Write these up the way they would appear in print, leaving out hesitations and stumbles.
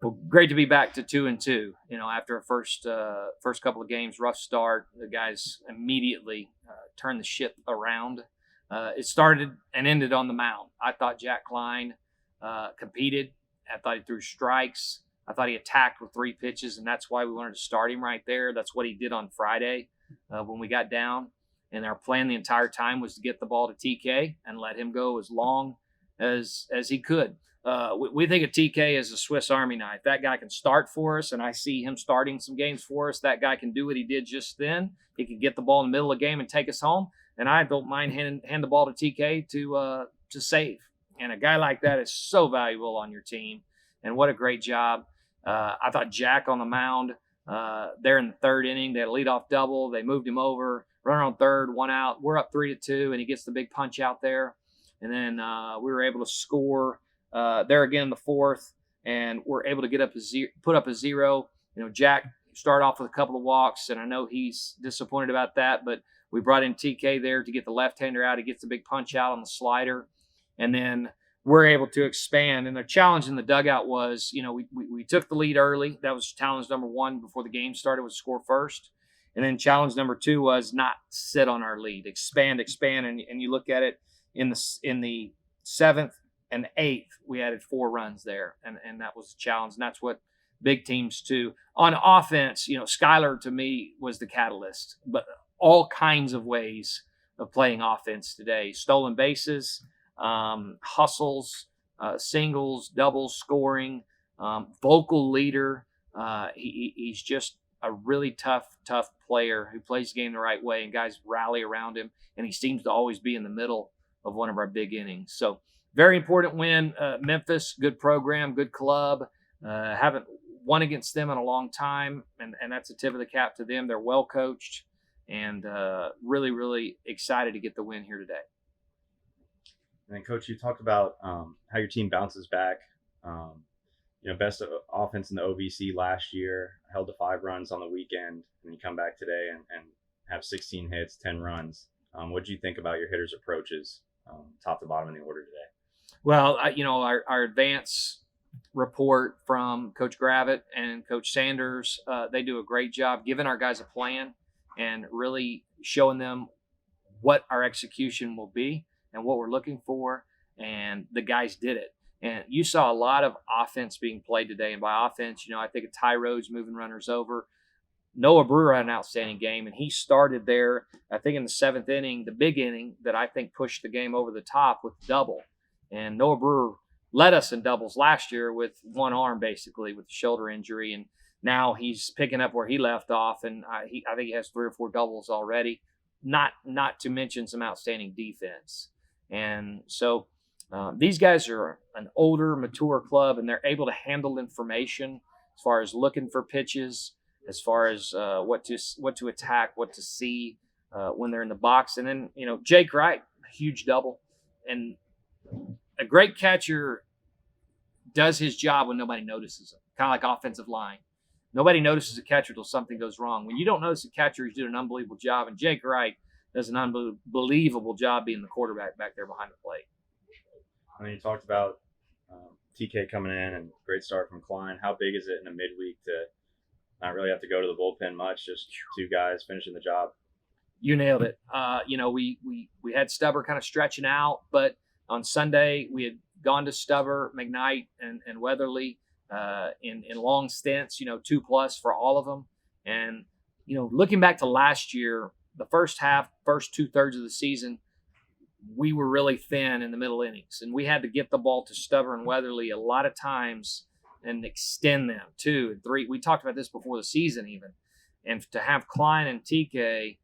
Well, great to be back to 2-2. After a first couple of games, rough start, the guys immediately turned the ship around. It started and ended on the mound. I thought Jack Klein competed. I thought he threw strikes. I thought he attacked with 3 pitches, and that's why we wanted to start him right there. That's what he did on Friday when we got down. And our plan the entire time was to get the ball to TK and let him go as long as he could. We think of TK as a Swiss Army knife. That guy can start for us, and I see him starting some games for us. That guy can do what he did just then. He can get the ball in the middle of the game and take us home, and I don't mind hand the ball to TK to save. And a guy like that is so valuable on your team, and what a great job. I thought Jack on the mound there in the 3rd inning, they had a leadoff double. They moved him over, runner on 3rd, 1 out. We're up 3-2, and he gets the big punch out there. And then we were able to score there again in the 4th, and we're able to put up a 0. Jack started off with a couple of walks, and I know he's disappointed about that, but we brought in TK there to get the left-hander out. He gets the big punch out on the slider, and then we're able to expand. And the challenge in the dugout was, we took the lead early. That was challenge number 1 before the game started, was score first. And then challenge number 2 was not sit on our lead, expand. And you look at it in the 7th and 8th, we added 4 runs there. And that was a challenge. And that's what big teams do. On offense, Skyler to me was the catalyst, but all kinds of ways of playing offense today. Stolen bases, hustles, singles, doubles, scoring, vocal leader. He's just a really tough player who plays the game the right way, and guys rally around him, and he seems to always be in the middle of one of our big innings. So very important win. Memphis, good program, good club. Haven't won against them in a long time, and that's a tip of the cap to them. They're well coached, and really, really excited to get the win here today. And then, Coach, you talked about how your team bounces back. Best offense in the OVC last year, held to 5 runs on the weekend, and you come back today and have 16 hits, 10 runs. What do you think about your hitters' approaches, top to bottom in the order today? Well, our advance report from Coach Gravitt and Coach Sanders, they do a great job giving our guys a plan and really showing them what our execution will be and what we're looking for, and the guys did it. And you saw a lot of offense being played today. And by offense, I think of Ty Rhodes moving runners over. Noah Brewer had an outstanding game, and he started there, I think, in the 7th inning, the big inning that I think pushed the game over the top with double. And Noah Brewer led us in doubles last year with one arm, basically, with a shoulder injury. And now he's picking up where he left off, and I think he has 3 or 4 doubles already, not to mention some outstanding defense. And so these guys are an older, mature club, and they're able to handle information as far as looking for pitches, as far as what to attack, what to see when they're in the box. And then, Jake Wright, a huge double. And a great catcher does his job when nobody notices him, kind of like offensive line. Nobody notices a catcher until something goes wrong. When you don't notice a catcher, he's doing an unbelievable job. And Jake Wright does an unbelievable job being the quarterback back there behind the plate. I mean, you talked about TK coming in and great start from Klein. How big is it in a midweek to not really have to go to the bullpen much, just 2 guys finishing the job? You nailed it. We had Stubber kind of stretching out, but on Sunday we had gone to Stubber, McKnight, and Weatherly in long stints, 2+ for all of them. And, looking back to last year, the first 2/3 of the season, we were really thin in the middle innings, and we had to get the ball to Stubber and Weatherly a lot of times and extend them 2 and 3. We talked about this before the season even. And to have Klein and TK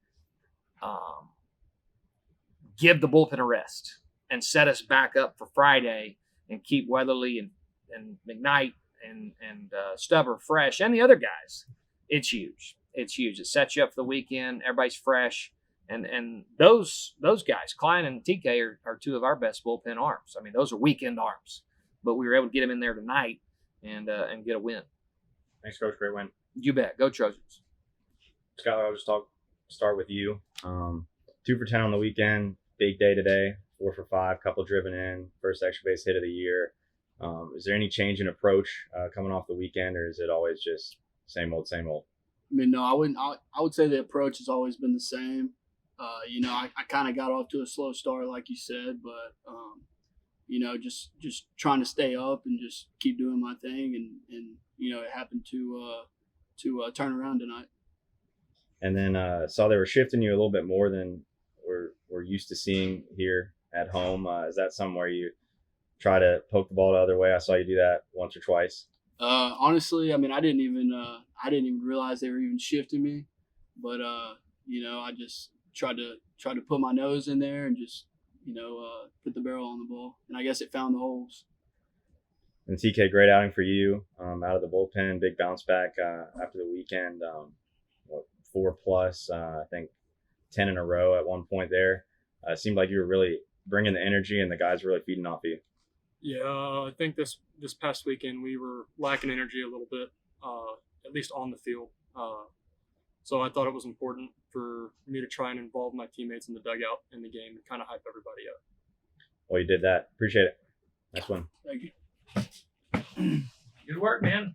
give the bullpen a rest and set us back up for Friday and keep Weatherly and McKnight and Stubber fresh, and the other guys, it's huge. It's huge. It sets you up for the weekend. Everybody's fresh. And those guys, Klein and TK, are 2 of our best bullpen arms. I mean, those are weekend arms. But we were able to get them in there tonight and get a win. Thanks, Coach. Great win. You bet. Go Trojans. Skyler, I'll just start with you. 2 for 10 on the weekend. Big day today. 4 for 5. Couple driven in. First extra base hit of the year. Is there any change in approach coming off the weekend, or is it always just same old, same old? I mean, no, I wouldn't. I would say the approach has always been the same. I kind of got off to a slow start, like you said, but just trying to stay up and just keep doing my thing, and it happened to turn around tonight. And then saw they were shifting you a little bit more than we're used to seeing here at home. Is that something where you try to poke the ball the other way? I saw you do that once or twice. Honestly, I mean, I didn't even realize they were even shifting me, but I just tried to put my nose in there and just put the barrel on the ball, and I guess it found the holes. And TK, great outing for you out of the bullpen, big bounce back after the weekend. 4+, I think 10 in a row at one point there. It seemed like you were really bringing the energy, and the guys were really feeding off you. Yeah, I think this past weekend we were lacking energy a little bit, at least on the field. So I thought it was important for me to try and involve my teammates in the dugout in the game and kind of hype everybody up. Well, you did that. Appreciate it. Nice one. Thank you. Good work, man.